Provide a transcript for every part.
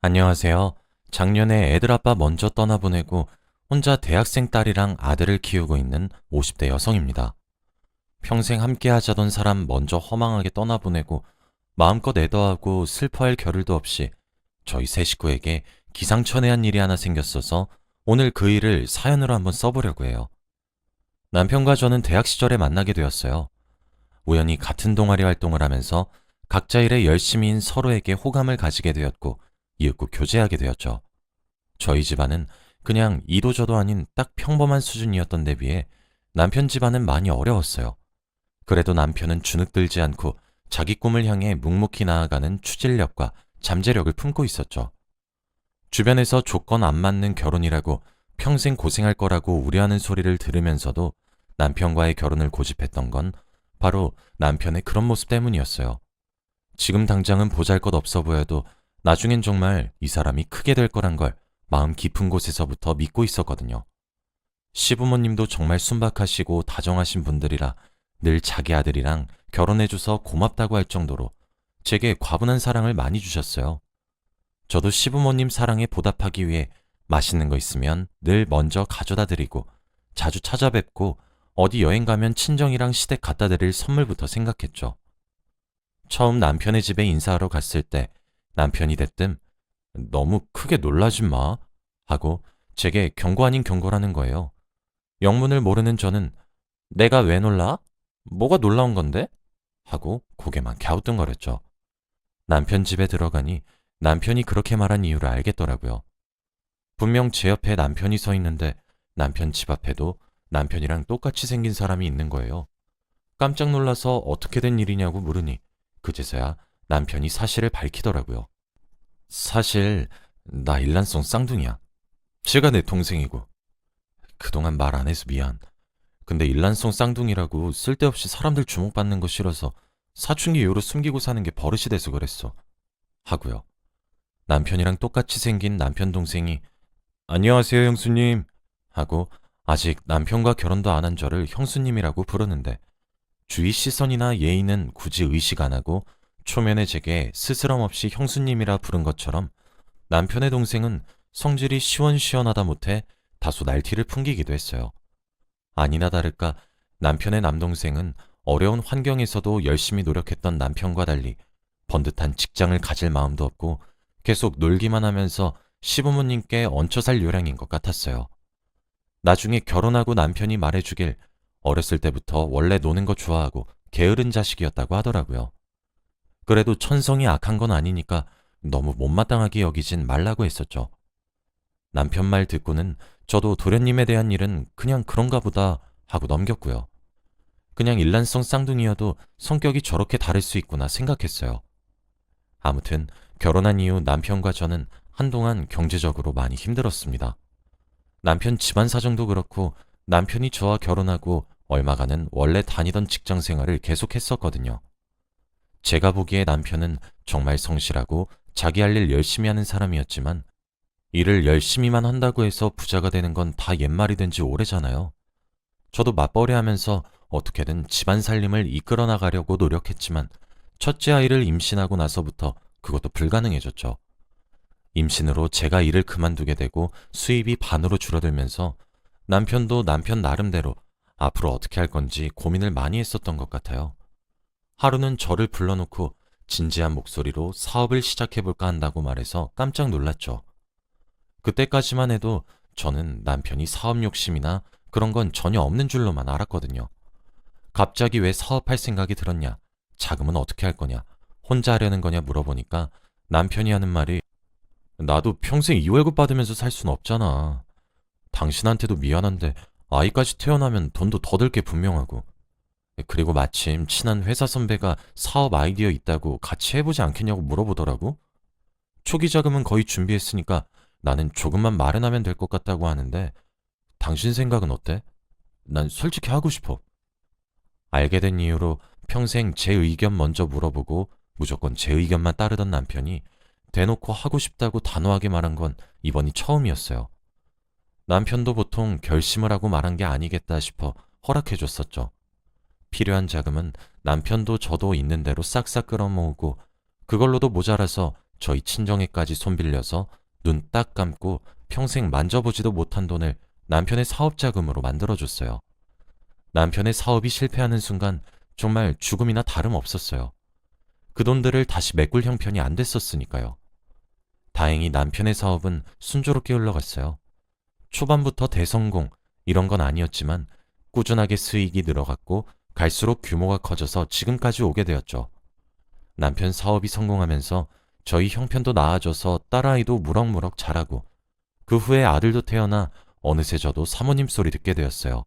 안녕하세요. 작년에 애들 아빠 먼저 떠나보내고 혼자 대학생 딸이랑 아들을 키우고 있는 50대 여성입니다. 평생 함께 하자던 사람 먼저 허망하게 떠나보내고 마음껏 애도하고 슬퍼할 겨를도 없이 저희 세 식구에게 기상천외한 일이 하나 생겼어서 오늘 그 일을 사연으로 한번 써보려고 해요. 남편과 저는 대학 시절에 만나게 되었어요. 우연히 같은 동아리 활동을 하면서 각자 일에 열심히인 서로에게 호감을 가지게 되었고 이윽고 교제하게 되었죠. 저희 집안은 그냥 이도저도 아닌 딱 평범한 수준이었던 데 비해 남편 집안은 많이 어려웠어요. 그래도 남편은 주눅들지 않고 자기 꿈을 향해 묵묵히 나아가는 추진력과 잠재력을 품고 있었죠. 주변에서 조건 안 맞는 결혼이라고 평생 고생할 거라고 우려하는 소리를 들으면서도 남편과의 결혼을 고집했던 건 바로 남편의 그런 모습 때문이었어요. 지금 당장은 보잘것없어 보여도 나중엔 정말 이 사람이 크게 될 거란 걸 마음 깊은 곳에서부터 믿고 있었거든요. 시부모님도 정말 순박하시고 다정하신 분들이라 늘 자기 아들이랑 결혼해줘서 고맙다고 할 정도로 제게 과분한 사랑을 많이 주셨어요. 저도 시부모님 사랑에 보답하기 위해 맛있는 거 있으면 늘 먼저 가져다 드리고 자주 찾아뵙고 어디 여행 가면 친정이랑 시댁 갖다 드릴 선물부터 생각했죠. 처음 남편의 집에 인사하러 갔을 때 남편이 대뜸 너무 크게 놀라지 마 하고 제게 경고 아닌 경고라는 거예요. 영문을 모르는 저는 내가 왜 놀라? 뭐가 놀라운 건데? 하고 고개만 갸우뚱거렸죠. 남편 집에 들어가니 남편이 그렇게 말한 이유를 알겠더라고요. 분명 제 옆에 남편이 서 있는데 남편 집 앞에도 남편이랑 똑같이 생긴 사람이 있는 거예요. 깜짝 놀라서 어떻게 된 일이냐고 물으니 그제서야 남편이 사실을 밝히더라고요. 사실 나 일란성 쌍둥이야. 쟤가 내 동생이고. 그동안 말 안 해서 미안. 근데 일란성 쌍둥이라고 쓸데없이 사람들 주목받는 거 싫어서 사춘기 이후로 숨기고 사는 게 버릇이 돼서 그랬어. 하고요. 남편이랑 똑같이 생긴 남편 동생이 안녕하세요 형수님 하고 아직 남편과 결혼도 안 한 저를 형수님이라고 부르는데 주위 시선이나 예의는 굳이 의식 안 하고 초면에 제게 스스럼 없이 형수님이라 부른 것처럼 남편의 동생은 성질이 시원시원하다 못해 다소 날티를 풍기기도 했어요. 아니나 다를까 남편의 남동생은 어려운 환경에서도 열심히 노력했던 남편과 달리 번듯한 직장을 가질 마음도 없고 계속 놀기만 하면서 시부모님께 얹혀 살 요량인 것 같았어요. 나중에 결혼하고 남편이 말해주길 어렸을 때부터 원래 노는 거 좋아하고 게으른 자식이었다고 하더라고요. 그래도 천성이 악한 건 아니니까 너무 못마땅하게 여기진 말라고 했었죠. 남편 말 듣고는 저도 도련님에 대한 일은 그냥 그런가 보다 하고 넘겼고요. 그냥 일란성 쌍둥이여도 성격이 저렇게 다를 수 있구나 생각했어요. 아무튼 결혼한 이후 남편과 저는 한동안 경제적으로 많이 힘들었습니다. 남편 집안 사정도 그렇고 남편이 저와 결혼하고 얼마간은 원래 다니던 직장 생활을 계속했었거든요. 제가 보기에 남편은 정말 성실하고 자기 할 일 열심히 하는 사람이었지만 일을 열심히만 한다고 해서 부자가 되는 건 다 옛말이 된 지 오래잖아요. 저도 맞벌이 하면서 어떻게든 집안 살림을 이끌어 나가려고 노력했지만 첫째 아이를 임신하고 나서부터 그것도 불가능해졌죠. 임신으로 제가 일을 그만두게 되고 수입이 반으로 줄어들면서 남편도 남편 나름대로 앞으로 어떻게 할 건지 고민을 많이 했었던 것 같아요. 하루는 저를 불러놓고 진지한 목소리로 사업을 시작해볼까 한다고 말해서 깜짝 놀랐죠. 그때까지만 해도 저는 남편이 사업 욕심이나 그런 건 전혀 없는 줄로만 알았거든요. 갑자기 왜 사업할 생각이 들었냐, 자금은 어떻게 할 거냐, 혼자 하려는 거냐 물어보니까 남편이 하는 말이 나도 평생 2월급 받으면서 살 순 없잖아. 당신한테도 미안한데 아이까지 태어나면 돈도 더 들 게 분명하고. 그리고 마침 친한 회사 선배가 사업 아이디어 있다고 같이 해보지 않겠냐고 물어보더라고. 초기 자금은 거의 준비했으니까 나는 조금만 마련하면 될 것 같다고 하는데 당신 생각은 어때? 난 솔직히 하고 싶어. 알게 된 이후로 평생 제 의견 먼저 물어보고 무조건 제 의견만 따르던 남편이 대놓고 하고 싶다고 단호하게 말한 건 이번이 처음이었어요. 남편도 보통 결심을 하고 말한 게 아니겠다 싶어 허락해줬었죠. 필요한 자금은 남편도 저도 있는 대로 싹싹 끌어모으고 그걸로도 모자라서 저희 친정에까지 손빌려서 눈 딱 감고 평생 만져보지도 못한 돈을 남편의 사업 자금으로 만들어줬어요. 남편의 사업이 실패하는 순간 정말 죽음이나 다름없었어요. 그 돈들을 다시 메꿀 형편이 안 됐었으니까요. 다행히 남편의 사업은 순조롭게 흘러갔어요. 초반부터 대성공 이런 건 아니었지만 꾸준하게 수익이 늘어갔고 갈수록 규모가 커져서 지금까지 오게 되었죠. 남편 사업이 성공하면서 저희 형편도 나아져서 딸아이도 무럭무럭 자라고 그 후에 아들도 태어나 어느새 저도 사모님 소리 듣게 되었어요.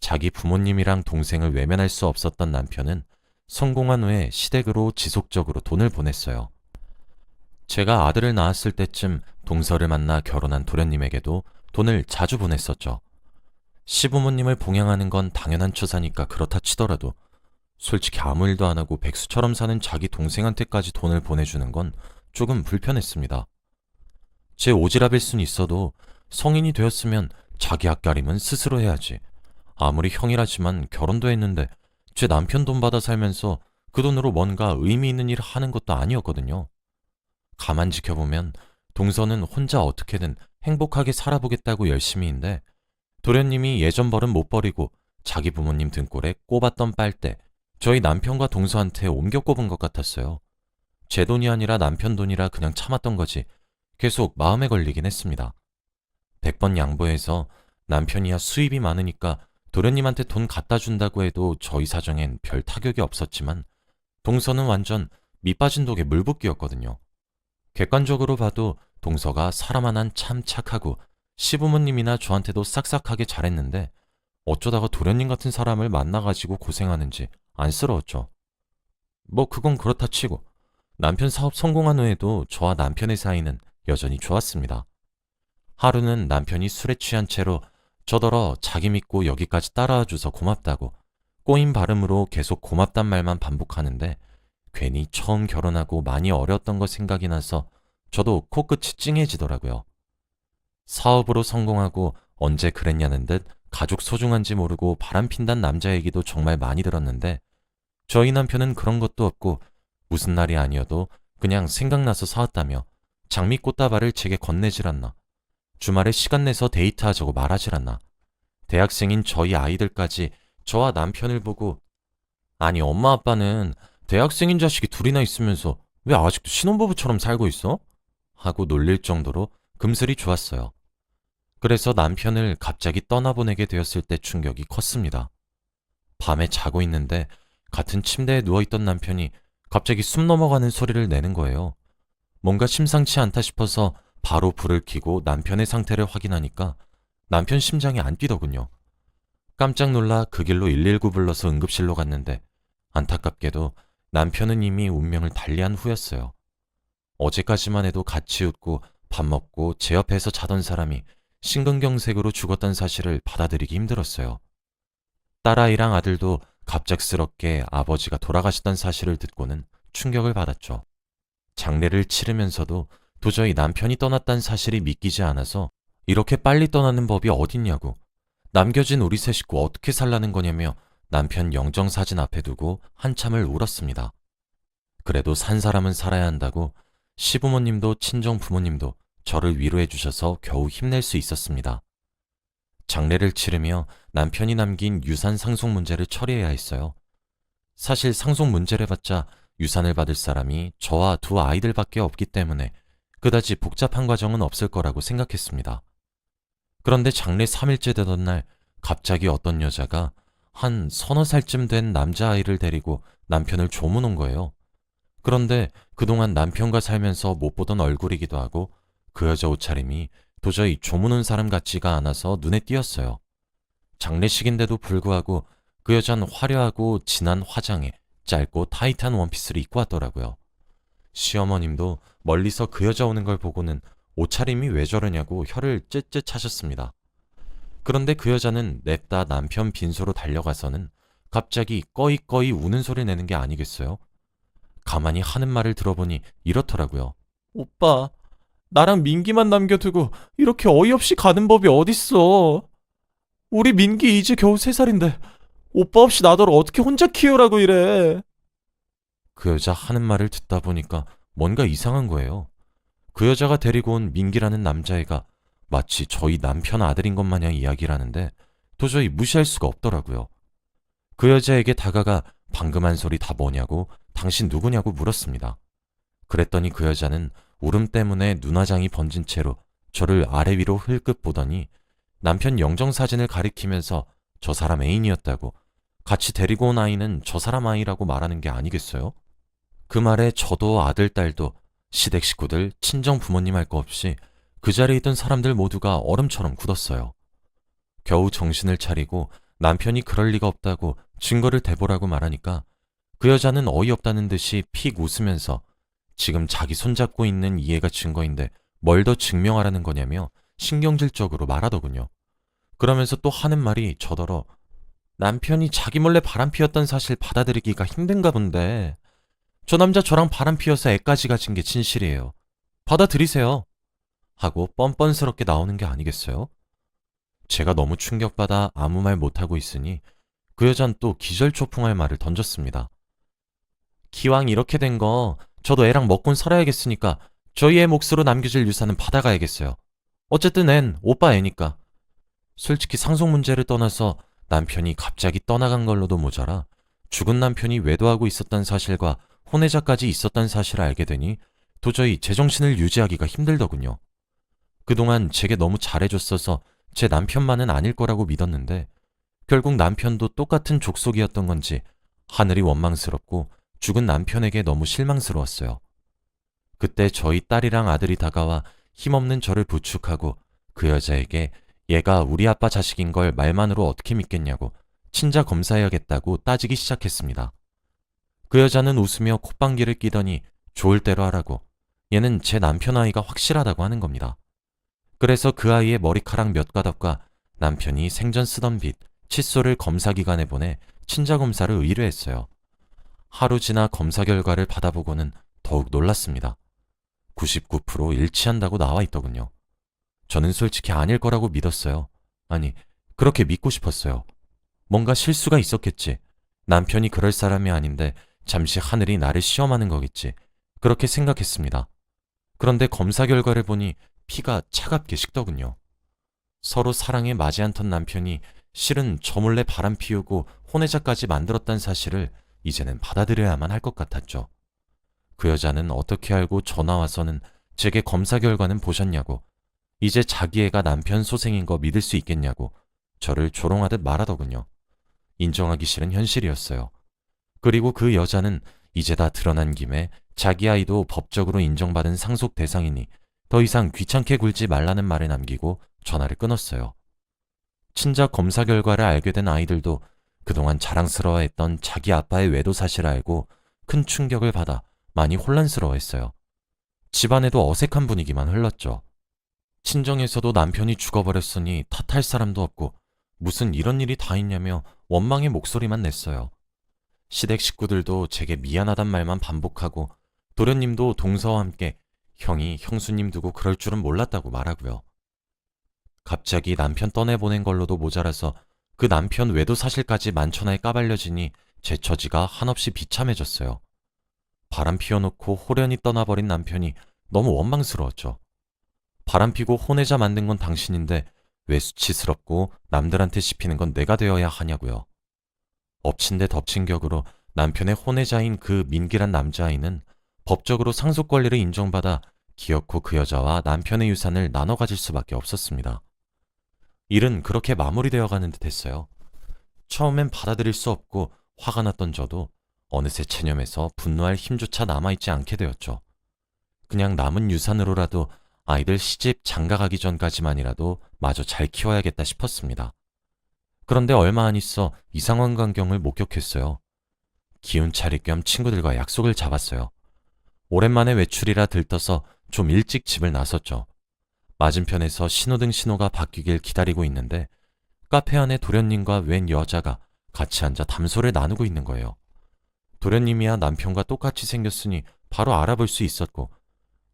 자기 부모님이랑 동생을 외면할 수 없었던 남편은 성공한 후에 시댁으로 지속적으로 돈을 보냈어요. 제가 아들을 낳았을 때쯤 동서를 만나 결혼한 도련님에게도 돈을 자주 보냈었죠. 시부모님을 봉양하는 건 당연한 처사니까 그렇다 치더라도 솔직히 아무 일도 안 하고 백수처럼 사는 자기 동생한테까지 돈을 보내주는 건 조금 불편했습니다. 제 오지랖일 순 있어도 성인이 되었으면 자기 앞가림은 스스로 해야지. 아무리 형이라지만 결혼도 했는데 제 남편 돈 받아 살면서 그 돈으로 뭔가 의미 있는 일을 하는 것도 아니었거든요. 가만 지켜보면 동서는 혼자 어떻게든 행복하게 살아보겠다고 열심히인데 도련님이 예전 벌은 못 버리고 자기 부모님 등골에 꼽았던 빨대 저희 남편과 동서한테 옮겨 꼽은 것 같았어요. 제 돈이 아니라 남편 돈이라 그냥 참았던 거지 계속 마음에 걸리긴 했습니다. 100번 양보해서 남편이야 수입이 많으니까 도련님한테 돈 갖다 준다고 해도 저희 사정엔 별 타격이 없었지만 동서는 완전 밑빠진 독에 물붓기였거든요. 객관적으로 봐도 동서가 사람 하나는 참 착하고 시부모님이나 저한테도 싹싹하게 잘했는데 어쩌다가 도련님 같은 사람을 만나가지고 고생하는지 안쓰러웠죠. 뭐 그건 그렇다 치고 남편 사업 성공한 후에도 저와 남편의 사이는 여전히 좋았습니다. 하루는 남편이 술에 취한 채로 저더러 자기 믿고 여기까지 따라와줘서 고맙다고 꼬인 발음으로 계속 고맙단 말만 반복하는데 괜히 처음 결혼하고 많이 어렸던 거 생각이 나서 저도 코끝이 찡해지더라고요. 사업으로 성공하고 언제 그랬냐는 듯 가족 소중한지 모르고 바람핀단 남자 얘기도 정말 많이 들었는데 저희 남편은 그런 것도 없고 무슨 날이 아니어도 그냥 생각나서 사왔다며 장미꽃다발을 제게 건네질 않나. 주말에 시간 내서 데이트하자고 말하질 않나. 대학생인 저희 아이들까지 저와 남편을 보고 아니 엄마 아빠는 대학생인 자식이 둘이나 있으면서 왜 아직도 신혼부부처럼 살고 있어? 하고 놀릴 정도로 금슬이 좋았어요. 그래서 남편을 갑자기 떠나보내게 되었을 때 충격이 컸습니다. 밤에 자고 있는데 같은 침대에 누워있던 남편이 갑자기 숨 넘어가는 소리를 내는 거예요. 뭔가 심상치 않다 싶어서 바로 불을 켜고 남편의 상태를 확인하니까 남편 심장이 안 뛰더군요. 깜짝 놀라 그 길로 119 불러서 응급실로 갔는데 안타깝게도 남편은 이미 운명을 달리한 후였어요. 어제까지만 해도 같이 웃고 밥 먹고 제 옆에서 자던 사람이 심근경색으로 죽었다는 사실을 받아들이기 힘들었어요. 딸아이랑 아들도 갑작스럽게 아버지가 돌아가셨다는 사실을 듣고는 충격을 받았죠. 장례를 치르면서도 도저히 남편이 떠났다는 사실이 믿기지 않아서 이렇게 빨리 떠나는 법이 어딨냐고 남겨진 우리 세 식구 어떻게 살라는 거냐며 남편 영정사진 앞에 두고 한참을 울었습니다. 그래도 산 사람은 살아야 한다고 시부모님도 친정 부모님도 저를 위로해 주셔서 겨우 힘낼 수 있었습니다. 장례를 치르며 남편이 남긴 유산 상속 문제를 처리해야 했어요. 사실 상속 문제를 받자 유산을 받을 사람이 저와 두 아이들밖에 없기 때문에 그다지 복잡한 과정은 없을 거라고 생각했습니다. 그런데 장례 3일째 되던 날 갑자기 어떤 여자가 한 서너 살쯤 된 남자아이를 데리고 남편을 조문 온 거예요. 그런데 그동안 남편과 살면서 못 보던 얼굴이기도 하고 그 여자 옷차림이 도저히 조문 온 사람 같지가 않아서 눈에 띄었어요. 장례식인데도 불구하고 그 여자는 화려하고 진한 화장에 짧고 타이트한 원피스를 입고 왔더라고요. 시어머님도 멀리서 그 여자 오는 걸 보고는 옷차림이 왜 저러냐고 혀를 쯧쯧 차셨습니다. 그런데 그 여자는 냅다 남편 빈소로 달려가서는 갑자기 꺼이꺼이 우는 소리 내는 게 아니겠어요? 가만히 하는 말을 들어보니 이렇더라고요. 오빠, 나랑 민기만 남겨두고 이렇게 어이없이 가는 법이 어딨어. 우리 민기 이제 겨우 3살인데 오빠 없이 나더러 어떻게 혼자 키우라고 이래. 그 여자 하는 말을 듣다 보니까 뭔가 이상한 거예요. 그 여자가 데리고 온 민기라는 남자애가 마치 저희 남편 아들인 것 마냥 이야기를 하는데 도저히 무시할 수가 없더라고요. 그 여자에게 다가가 방금 한 소리 다 뭐냐고 당신 누구냐고 물었습니다. 그랬더니 그 여자는 울음 때문에 눈화장이 번진 채로 저를 아래 위로 흘끗 보더니 남편 영정사진을 가리키면서 저 사람 애인이었다고, 같이 데리고 온 아이는 저 사람 아이라고 말하는 게 아니겠어요? 그 말에 저도 아들, 딸도 시댁 식구들, 친정 부모님 할 거 없이 그 자리에 있던 사람들 모두가 얼음처럼 굳었어요. 겨우 정신을 차리고 남편이 그럴 리가 없다고 증거를 대보라고 말하니까 그 여자는 어이없다는 듯이 픽 웃으면서 지금 자기 손잡고 있는 이 애가 증거인데 뭘 더 증명하라는 거냐며 신경질적으로 말하더군요. 그러면서 또 하는 말이 저더러 남편이 자기 몰래 바람 피웠던 사실 받아들이기가 힘든가 본데 저 남자 저랑 바람 피워서 애까지 가진 게 진실이에요. 받아들이세요. 하고 뻔뻔스럽게 나오는 게 아니겠어요? 제가 너무 충격받아 아무 말 못하고 있으니 그 여잔 또 기절초풍할 말을 던졌습니다. 기왕 이렇게 된 거 저도 애랑 먹곤 살아야겠으니까 저희 애 몫으로 남겨질 유산은 받아가야겠어요. 어쨌든 앤 오빠 애니까. 솔직히 상속 문제를 떠나서 남편이 갑자기 떠나간 걸로도 모자라 죽은 남편이 외도하고 있었던 사실과 혼외자까지 있었던 사실을 알게 되니 도저히 제정신을 유지하기가 힘들더군요. 그동안 제게 너무 잘해줬어서 제 남편만은 아닐 거라고 믿었는데 결국 남편도 똑같은 족속이었던 건지 하늘이 원망스럽고 죽은 남편에게 너무 실망스러웠어요. 그때 저희 딸이랑 아들이 다가와 힘없는 저를 부축하고 그 여자에게 얘가 우리 아빠 자식인 걸 말만으로 어떻게 믿겠냐고 친자 검사해야겠다고 따지기 시작했습니다. 그 여자는 웃으며 콧방귀를 끼더니 좋을 대로 하라고, 얘는 제 남편 아이가 확실하다고 하는 겁니다. 그래서 그 아이의 머리카락 몇 가닥과 남편이 생전 쓰던 빗, 칫솔을 검사기관에 보내 친자 검사를 의뢰했어요. 하루 지나 검사 결과를 받아보고는 더욱 놀랐습니다. 99% 일치한다고 나와 있더군요. 저는 솔직히 아닐 거라고 믿었어요. 아니, 그렇게 믿고 싶었어요. 뭔가 실수가 있었겠지. 남편이 그럴 사람이 아닌데 잠시 하늘이 나를 시험하는 거겠지. 그렇게 생각했습니다. 그런데 검사 결과를 보니 피가 차갑게 식더군요. 서로 사랑에 맞이 않던 남편이 실은 저 몰래 바람 피우고 혼외자까지 만들었다는 사실을 이제는 받아들여야만 할 것 같았죠. 그 여자는 어떻게 알고 전화 와서는 제게 검사 결과는 보셨냐고, 이제 자기 애가 남편 소생인 거 믿을 수 있겠냐고 저를 조롱하듯 말하더군요. 인정하기 싫은 현실이었어요. 그리고 그 여자는 이제 다 드러난 김에 자기 아이도 법적으로 인정받은 상속 대상이니 더 이상 귀찮게 굴지 말라는 말을 남기고 전화를 끊었어요. 친자 검사 결과를 알게 된 아이들도 그동안 자랑스러워했던 자기 아빠의 외도 사실을 알고 큰 충격을 받아 많이 혼란스러워했어요. 집안에도 어색한 분위기만 흘렀죠. 친정에서도 남편이 죽어버렸으니 탓할 사람도 없고 무슨 이런 일이 다 있냐며 원망의 목소리만 냈어요. 시댁 식구들도 제게 미안하단 말만 반복하고 도련님도 동서와 함께 형이 형수님 두고 그럴 줄은 몰랐다고 말하고요. 갑자기 남편 떠내보낸 걸로도 모자라서 그 남편 외도 사실까지 만천하에 까발려지니 제 처지가 한없이 비참해졌어요. 바람 피워놓고 호련히 떠나버린 남편이 너무 원망스러웠죠. 바람 피고 혼외자 만든 건 당신인데 왜 수치스럽고 남들한테 씹히는 건 내가 되어야 하냐고요. 엎친 데 덮친 격으로 남편의 혼외자인 그 민기란 남자아이는 법적으로 상속 권리를 인정받아 기어코 그 여자와 남편의 유산을 나눠 가질 수밖에 없었습니다. 일은 그렇게 마무리되어 가는 듯 했어요. 처음엔 받아들일 수 없고 화가 났던 저도 어느새 체념해서 분노할 힘조차 남아있지 않게 되었죠. 그냥 남은 유산으로라도 아이들 시집 장가가기 전까지만이라도 마저 잘 키워야겠다 싶었습니다. 그런데 얼마 안 있어 이상한 광경을 목격했어요. 기운 차릴 겸 친구들과 약속을 잡았어요. 오랜만에 외출이라 들떠서 좀 일찍 집을 나섰죠. 맞은편에서 신호등 신호가 바뀌길 기다리고 있는데 카페 안에 도련님과 웬 여자가 같이 앉아 담소를 나누고 있는 거예요. 도련님이야 남편과 똑같이 생겼으니 바로 알아볼 수 있었고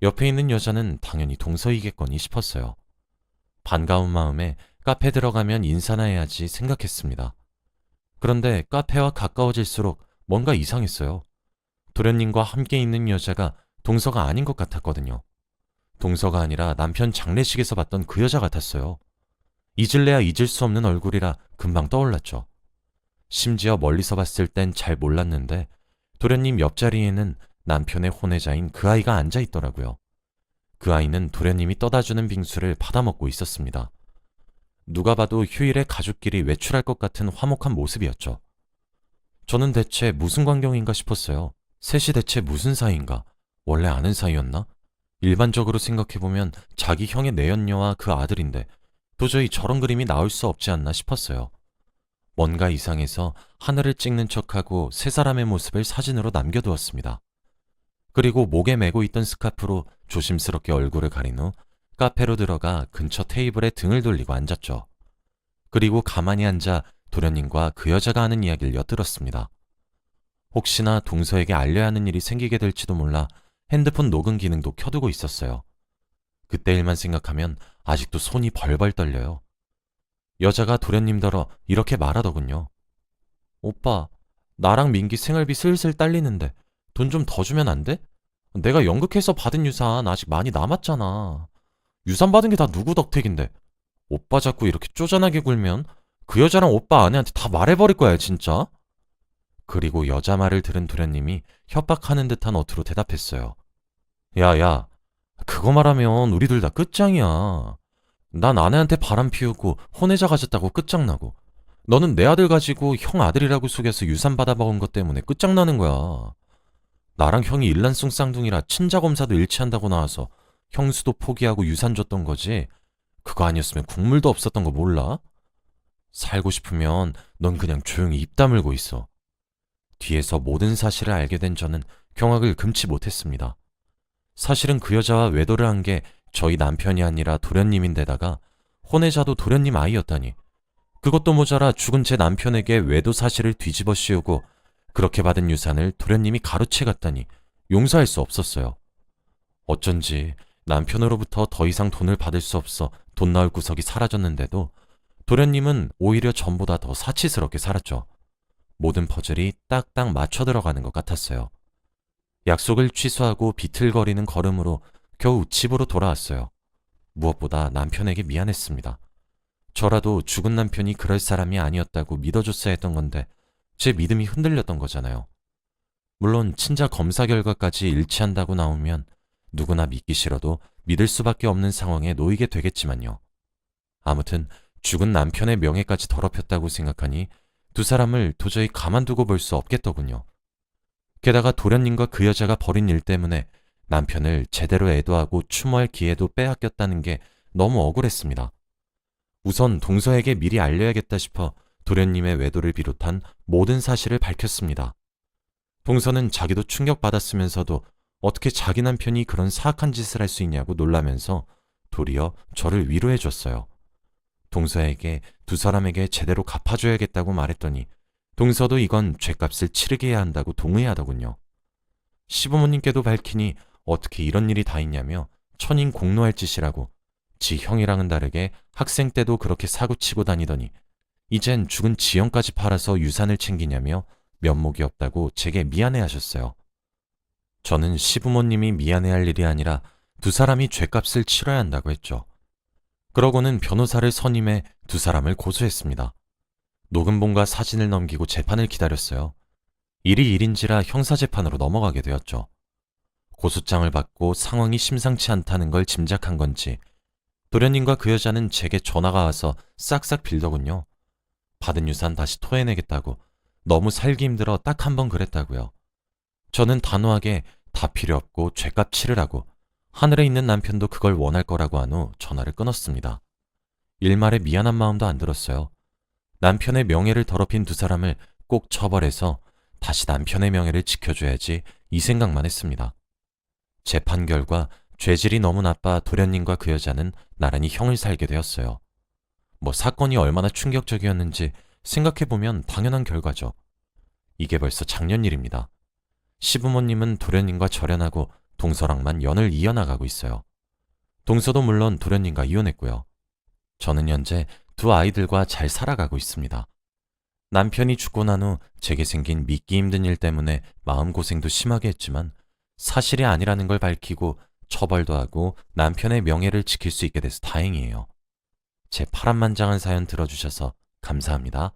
옆에 있는 여자는 당연히 동서이겠거니 싶었어요. 반가운 마음에 카페 들어가면 인사나 해야지 생각했습니다. 그런데 카페와 가까워질수록 뭔가 이상했어요. 도련님과 함께 있는 여자가 동서가 아닌 것 같았거든요. 동서가 아니라 남편 장례식에서 봤던 그 여자 같았어요. 잊을래야 잊을 수 없는 얼굴이라 금방 떠올랐죠. 심지어 멀리서 봤을 땐 잘 몰랐는데 도련님 옆자리에는 남편의 혼외자인 그 아이가 앉아 있더라고요. 그 아이는 도련님이 떠다주는 빙수를 받아먹고 있었습니다. 누가 봐도 휴일에 가족끼리 외출할 것 같은 화목한 모습이었죠. 저는 대체 무슨 광경인가 싶었어요. 셋이 대체 무슨 사이인가? 원래 아는 사이였나? 일반적으로 생각해보면 자기 형의 내연녀와 그 아들인데 도저히 저런 그림이 나올 수 없지 않나 싶었어요. 뭔가 이상해서 하늘을 찍는 척하고 세 사람의 모습을 사진으로 남겨두었습니다. 그리고 목에 메고 있던 스카프로 조심스럽게 얼굴을 가린 후 카페로 들어가 근처 테이블에 등을 돌리고 앉았죠. 그리고 가만히 앉아 도련님과 그 여자가 하는 이야기를 엿들었습니다. 혹시나 동서에게 알려야 하는 일이 생기게 될지도 몰라 핸드폰 녹음 기능도 켜두고 있었어요. 그때 일만 생각하면 아직도 손이 벌벌 떨려요. 여자가 도련님더러 이렇게 말하더군요. 오빠, 나랑 민기 생활비 슬슬 딸리는데 돈 좀 더 주면 안 돼? 내가 연극해서 받은 유산 아직 많이 남았잖아. 유산 받은 게 다 누구 덕택인데. 오빠 자꾸 이렇게 쪼잔하게 굴면 그 여자랑 오빠 아내한테 다 말해버릴 거야, 진짜. 그리고 여자 말을 들은 도련님이 협박하는 듯한 어투로 대답했어요. 야, 그거 말하면 우리 둘 다 끝장이야. 난 아내한테 바람 피우고 혼외자 가졌다고 끝장나고 너는 내 아들 가지고 형 아들이라고 속여서 유산 받아먹은 것 때문에 끝장나는 거야. 나랑 형이 일란숭 쌍둥이라 친자 검사도 일치한다고 나와서 형수도 포기하고 유산 줬던 거지. 그거 아니었으면 국물도 없었던 거 몰라? 살고 싶으면 넌 그냥 조용히 입 다물고 있어. 뒤에서 모든 사실을 알게 된 저는 경악을 금치 못했습니다. 사실은 그 여자와 외도를 한 게 저희 남편이 아니라 도련님인데다가 혼외자도 도련님 아이였다니. 그것도 모자라 죽은 제 남편에게 외도 사실을 뒤집어 씌우고 그렇게 받은 유산을 도련님이 가로채 갔다니 용서할 수 없었어요. 어쩐지 남편으로부터 더 이상 돈을 받을 수 없어 돈 나올 구석이 사라졌는데도 도련님은 오히려 전보다 더 사치스럽게 살았죠. 모든 퍼즐이 딱딱 맞춰 들어가는 것 같았어요. 약속을 취소하고 비틀거리는 걸음으로 겨우 집으로 돌아왔어요. 무엇보다 남편에게 미안했습니다. 저라도 죽은 남편이 그럴 사람이 아니었다고 믿어줬어야 했던 건데 제 믿음이 흔들렸던 거잖아요. 물론 친자 검사 결과까지 일치한다고 나오면 누구나 믿기 싫어도 믿을 수밖에 없는 상황에 놓이게 되겠지만요. 아무튼 죽은 남편의 명예까지 더럽혔다고 생각하니 두 사람을 도저히 가만두고 볼 수 없겠더군요. 게다가 도련님과 그 여자가 벌인 일 때문에 남편을 제대로 애도하고 추모할 기회도 빼앗겼다는 게 너무 억울했습니다. 우선 동서에게 미리 알려야겠다 싶어 도련님의 외도를 비롯한 모든 사실을 밝혔습니다. 동서는 자기도 충격받았으면서도 어떻게 자기 남편이 그런 사악한 짓을 할 수 있냐고 놀라면서 도리어 저를 위로해줬어요. 동서에게 두 사람에게 제대로 갚아줘야겠다고 말했더니 동서도 이건 죗값을 치르게 해야 한다고 동의하더군요. 시부모님께도 밝히니 어떻게 이런 일이 다 있냐며 천인공노할 짓이라고 지 형이랑은 다르게 학생 때도 그렇게 사고치고 다니더니 이젠 죽은 지형까지 팔아서 유산을 챙기냐며 면목이 없다고 제게 미안해하셨어요. 저는 시부모님이 미안해할 일이 아니라 두 사람이 죗값을 치러야 한다고 했죠. 그러고는 변호사를 선임해 두 사람을 고소했습니다. 녹음본과 사진을 넘기고 재판을 기다렸어요. 일이 일인지라 형사재판으로 넘어가게 되었죠. 고소장을 받고 상황이 심상치 않다는 걸 짐작한 건지 도련님과 그 여자는 제게 전화가 와서 싹싹 빌더군요. 받은 유산 다시 토해내겠다고 너무 살기 힘들어 딱 한 번 그랬다고요. 저는 단호하게 다 필요 없고 죗값 치르라고 하늘에 있는 남편도 그걸 원할 거라고 한 후 전화를 끊었습니다. 일말에 미안한 마음도 안 들었어요. 남편의 명예를 더럽힌 두 사람을 꼭 처벌해서 다시 남편의 명예를 지켜줘야지 이 생각만 했습니다. 재판 결과 죄질이 너무 나빠 도련님과 그 여자는 나란히 형을 살게 되었어요. 뭐 사건이 얼마나 충격적이었는지 생각해보면 당연한 결과죠. 이게 벌써 작년 일입니다. 시부모님은 도련님과 절연하고 동서랑만 연을 이어나가고 있어요. 동서도 물론 도련님과 이혼했고요. 저는 현재 두 아이들과 잘 살아가고 있습니다. 남편이 죽고 난 후 제게 생긴 믿기 힘든 일 때문에 마음고생도 심하게 했지만 사실이 아니라는 걸 밝히고 처벌도 하고 남편의 명예를 지킬 수 있게 돼서 다행이에요. 제 파란만장한 사연 들어주셔서 감사합니다.